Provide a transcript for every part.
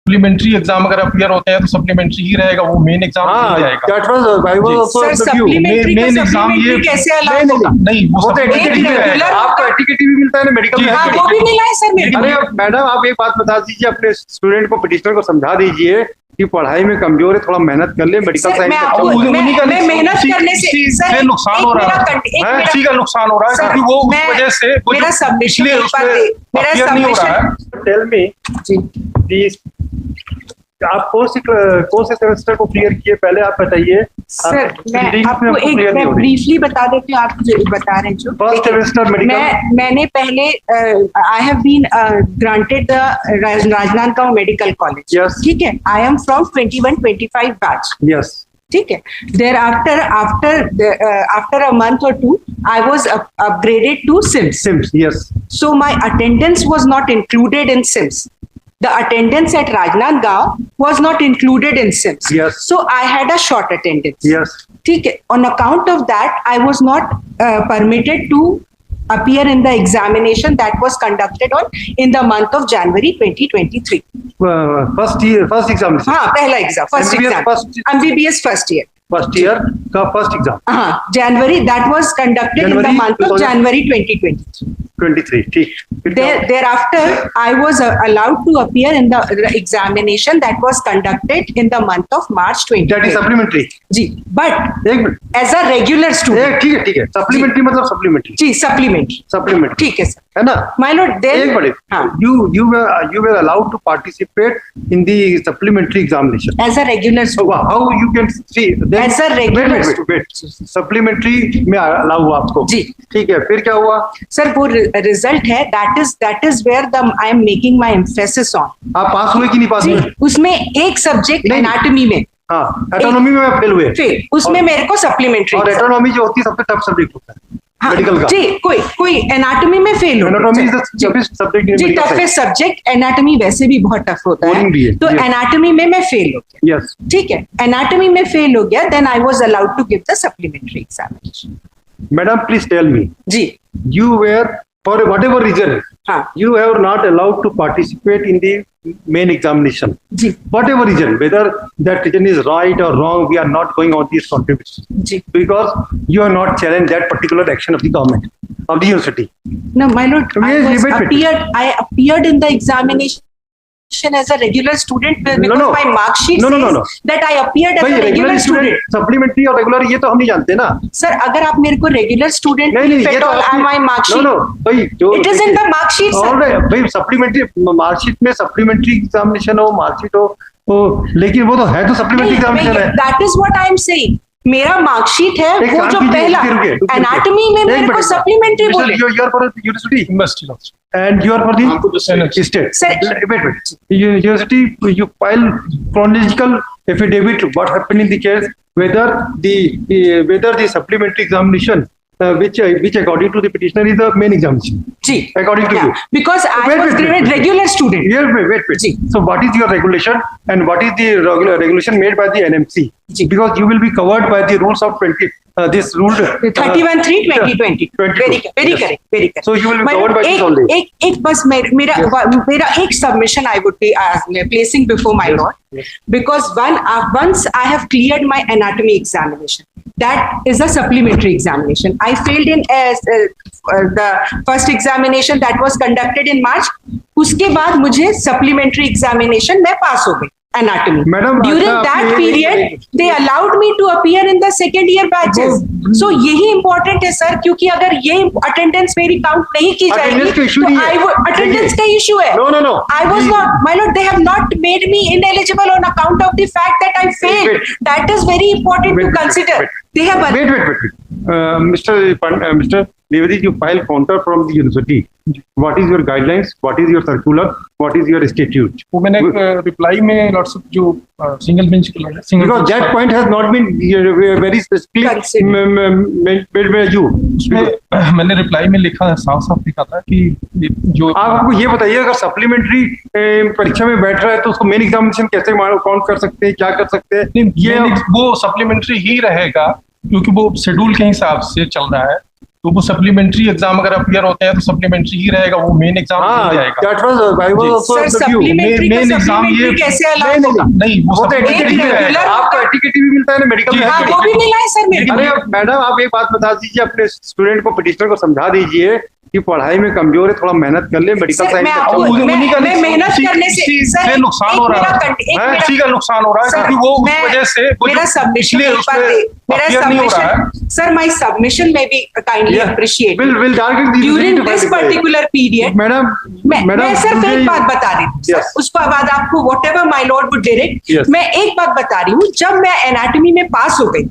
Supplementary exam अगर appear होते हैं तो सप्लीमेंट्री ही रहेगा, वो मेन एग्जाम नहीं रहेगा। मेन एग्जाम ये कैसे अलाउ होगा? नहीं, वो आपको एटीकेटी भी मिलता है ना मेडिकल में। वो भी मिला है सर मेरे को। अरे मैडम आप एक बात बता दीजिए, अपने स्टूडेंट को, पिटिशनर को समझा दीजिए कि पढ़ाई में कमजोर है, थोड़ा मेहनत कर ले। मेडिकल साइंस मैं मेहनत करने से नुकसान हो रहा है, इसी का नुकसान हो रहा है क्योंकि वो उस वजह से मेरा सबमिशन टेल मी आप कौन से सेमेस्टर को क्लियर किए, पहले आप बताइए। सर मैं आपको मैं ब्रीफली बता देती हूँ, आप बता रहे हैं जो फर्स्ट सेमेस्टर मेडिकल मैंने पहले I have been granted the Rajnandgaon medical college, ठीक है। I am from 21-25 batch, yes, ठीक है। Thereafter, after a month or two, I was upgraded to SIMS. SIMS, yes. So my attendance was not included in SIMS. The attendance at Rajnaandgaon was not included in SIMS. Yes. So I had a short attendance. Yes. ठीक है. On account of that, I was not permitted to appear in the examination that was conducted in the month of January 2023. First exam. हाँ, पहला exam, first exam. MBBS first year. First year का first exam. हाँ, January, that was conducted in the month of January 2023. ठीक. Thereafter, I was allowed to appear in the examination that was conducted in the month of March 2020. That is supplementary. Ji, but as a regular student. ठीक है. Supplementary मतलब supplementary. जी, supplementary. ठीक है sir. है ना? My lord, एक minute. You were allowed to participate in the supplementary examination. As a regular student. How you can see? As a regular student. Supplementary में allow हुआ आपको. जी. ठीक है. फिर क्या हुआ? सर वो रिजल्ट है, that is where I am making my emphasis on. आप पास हुए कि नहीं पास हुए? उसमें एक सब्जेक्ट एनाटॉमी में, हाँ, एटोनॉमी में फेल हुए, उसमें मेरे को सप्लीमेंट्री। और एटोनॉमी जो होती है सबसे टफ सब्जेक्ट होता है मेडिकल का। जी, कोई एनाटॉमी में फेल हो। Anatomy is the toughest subject. जी, टफेस्ट सब्जेक्ट। एनाटॉमी वैसे भी बहुत टफ होता है, तो एनाटॉमी में मैं फेल हो गया। यस, ठीक है, एनाटॉमी में फेल हो गया, then I was allowed to give the supplementary examination. Madam please tell me, जी, you were for whatever reason, you have not allowed to participate in the main examination. जी, whatever reason, whether that reason is right or wrong, we are not going on this contribution. जी, because you are not challenged that particular action of the government of the university. No, my lord, I appeared in the examination as a regular student because my mark sheet says that I appeared as a regular student. Supplementary और regular ये तो हम नहीं जानते ना sir. अगर आप मेरे को regular student my mark sheet, भाई जो it is in the mark sheet sir। भाई सप्लीमेंट्री मार्क शीट में सप्लीमेंट्री एग्जामिनेशन हो, मार्क शीट हो, लेकिन वो तो है तो सप्लीमेंट्री एग्जामिनेशन है। That is what I am saying। मेरा मार्कशीट है वो जो पहला एनाटॉमी में मेरे को सप्लीमेंट्री बोले। You are for university and you are for the state. Wait. University, you file chronological affidavit what happened in the case, whether the supplementary examination which according to the petitioner is the main examination. Ji, according to you. Because I was graded regular student. Wait. Ji. So what is your regulation and what is the regulation made by the NMC? Ji. Because you will be covered by the rules of this rule 31(3)2020. Very correct. So you will be covered by this only. एक बस मेरा एक submission I would be placing before my lord, because once I have cleared my anatomy examination, that is a supplementary examination. I failed in the first examination that was conducted in March. उसके बाद मुझे supplementary examination में पास हो गई anatomy. Madam, during that period they allowed me to appear in the second year batches. So यही important है sir, क्योंकि अगर ये attendance मेरी count नहीं की जाएगी तो attendance का issue है। No. I was not, my lord, they have not made me ineligible on account of the fact that I failed. That is very important to consider. They have wait. Mr. Devadi, you file counter from the university. What is your guidelines? What is your circular? What is your statute? वो मैंने reply में lots of जो single bench because that point has not been very specifically made by you. उसमें मैंने reply में लिखा, साफ लिखा था कि जो आप हमको ये बताइए, अगर सप्लीमेंट्री परीक्षा में बैठ रहा है तो उसको मेन एग्जामिनेशन कैसे काउंट कर सकते हैं, क्या कर सकते हैं? ये वो सप्लीमेंट्री ही रहेगा क्योंकि वो शेड्यूल के हिसाब से चल रहा है। तो वो सप्लीमेंट्री एग्जाम अगर अपियर होते हैं तो सप्लीमेंट्री ही रहेगा, वो मेन एग्जाम नहीं जाएगा। सर सप्लीमेंट्री मेन एग्जाम ये कैसे अलाउ होगा? नहीं, वो एटीकेटी आपको एटीकेटी भी मिलता है ना मेडिकल में। हाँ, वो भी मिला है सर मेरे। अरे मैडम आप एक बात बता दीजिए, अपने स्टूडेंट को, पिटिशनर को समझा दीजिए कि पढ़ाई में कमजोर है, थोड़ा मेहनत कर ले, मेडिकल साइंस में मेहनत करने से नुकसान हो रहा है, इसी का नुकसान हो रहा है क्योंकि वो उस वजह से मेरा सबमिशन सर माय सबमिशन में भी kindly appreciate during this particular period. Madam मैं सिर्फ एक बात बता रही हूँ, उसके बाद आपको whatever my Lord would direct. मैं एक बात बता रही हूँ, जब मैं एनाटॉमी में पास हो गई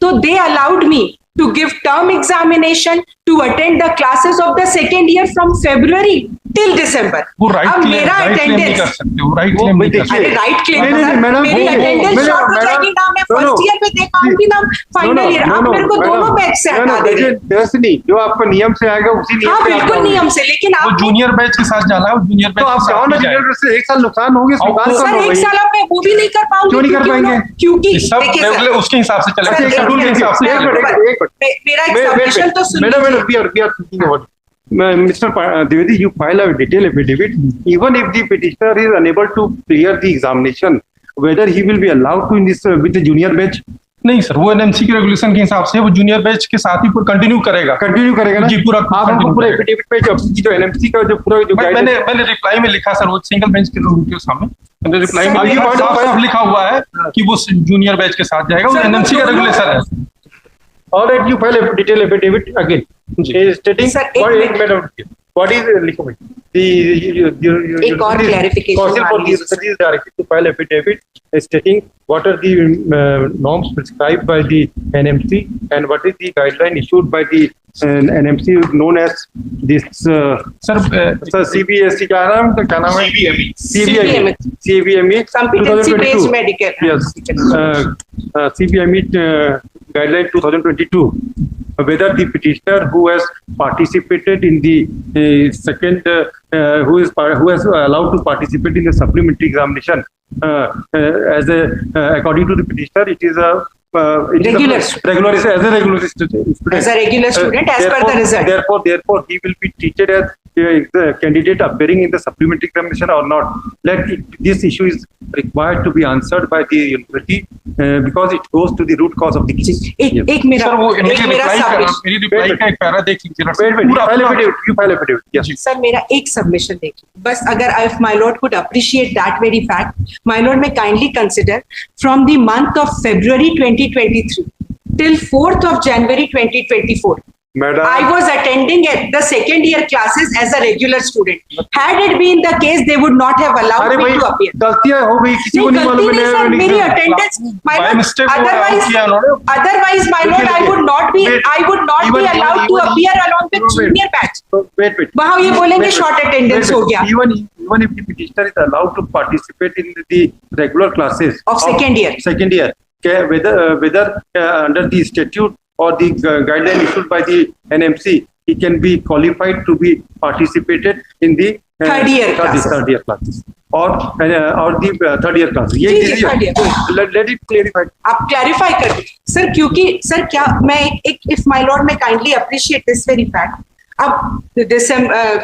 तो they allowed me to give term examination, to attend the classes of the second year from February till December. वो राइट मेरा अटेंडेंस कर सकते हो, राइट क्लेम नहीं कर सकते। राइट क्लेम मेरी अटेंडेंस शॉर्ट हो जाएगी ना, मैं फर्स्ट ईयर पे देख आऊंगी ना फाइनल ईयर। आप मेरे को दोनों बैच से हटा दे रहे हैं। जो आपको नियम से आएगा उसी नियम से। बिल्कुल नियम से, लेकिन आप जूनियर बैच के साथ जाना है, जूनियर बैच तो आप जाओ ना, जूनियर बैच से 1 साल नुकसान होंगे। सर 1 साल अब मैं वो भी नहीं कर पाऊंगी। क्यों नहीं कर पाएंगे? क्योंकि सब उसके हिसाब से चलेगा, शेड्यूल के हिसाब से। मेरा सबमिशन तो सुनिए। Mr. Dwivedi, you file a detailed affidavit. Even if the petitioner is unable to clear the examination, whether he will be allowed to in this with the junior batch? नहीं sir, वो NMC के regulation के हिसाब से वो junior batch के साथ ही पूरा कंटिन्यू करेगा ना जी। पूरा आप हमको पूरा एफिडेविट पे जो एनएमसी का जो पूरा जो मैंने रिप्लाई में लिखा सर, वो सिंगल बेंच के रूल के सामने मैंने रिप्लाई में साफ लिखा हुआ है कि वो जूनियर बैच के साथ जाएगा, वो एनएमसी का रेगुलेशन है। All right, you file a detailed affidavit again, stating what is liquid. एक और clarification for the Research Director to file affidavit stating what are the norms prescribed by the NMC and what is the guideline issued by the NMC known as this sir CBSE क्या नाम है CBME competency based medical yes CBME guideline 2022, whether the petitioner who has participated in the second who has allowed to participate in the supplementary examination as a according to the petitioner it is a regular student as per the result. Therefore he will be treated as the candidate appearing in the supplementary examination or not. This issue is required to be answered by the university because it goes to the root cause of the case. एक मेरा मेरी reply का एक para देख लीजिए। You file affidavit. Yes. Sir मेरा एक submission देखिए बस, अगर if my lord could appreciate that very fact, my lord may kindly consider from the month of February 2023 till 4th of January 2024. Madam, I was attending at the second year classes as a regular student. Had it been the case, they would not have allowed me to appear. गलतियां हो गई, किसी को नहीं मालूम है sir, मेरी attendance, my lord, otherwise my lord, I would not be allowed to appear along with junior batch. Wait. वहाँ ये बोलेंगे short attendance हो गया. Even if the petitioner is allowed to participate in the regular classes of second year, whether under the statute or the guideline issued by the NMC, he can be qualified to be participated in the third year classes or the third year classes. Let it clarify. आप clarify कर दीजिए sir, क्योंकि sir क्या मैं if my lord may kindly appreciate this very fact. अब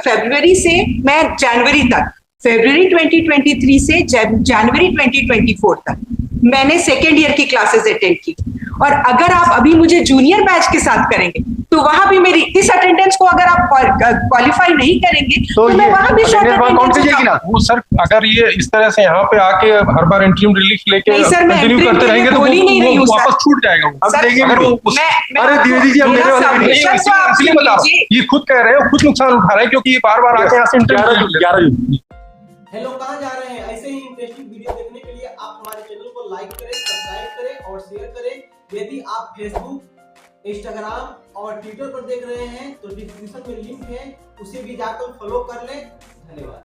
फरवरी से मैं जनवरी तक, फरवरी 2023 से जनवरी 2024 तक मैंने सेकेंड ईयर की क्लासेस अटेंड की, और अगर आप अभी मुझे जूनियर बैच के साथ करेंगे तो वहां भी मेरी इस अटेंडेंस को अगर आप क्वालिफाई नहीं करेंगे तो मैं वहां भी शॉर्ट अटेंडेंस। वो सर अगर ये इस तरह से यहाँ पे आके हर बार इंटरव्यू रिलीफ लेके कंटिन्यू करते रहेंगे तो वो वापस छूट जाएगा। अरे दीदी जी इसलिए बता, ये खुद कह रहे हैं, खुद नुकसान उठा रहे हैं क्योंकि ये बार आके यहाँ से इंटरव्यू। हेलो, कहाँ जा रहे हैं? ऐसे ही इंटरेस्टिंग वीडियो देखने के लिए आप हमारे चैनल को लाइक करें, सब्सक्राइब करें और शेयर करें। यदि आप फेसबुक, इंस्टाग्राम और ट्विटर पर देख रहे हैं तो डिस्क्रिप्शन में लिंक है, उसे भी जाकर फॉलो कर लें। धन्यवाद।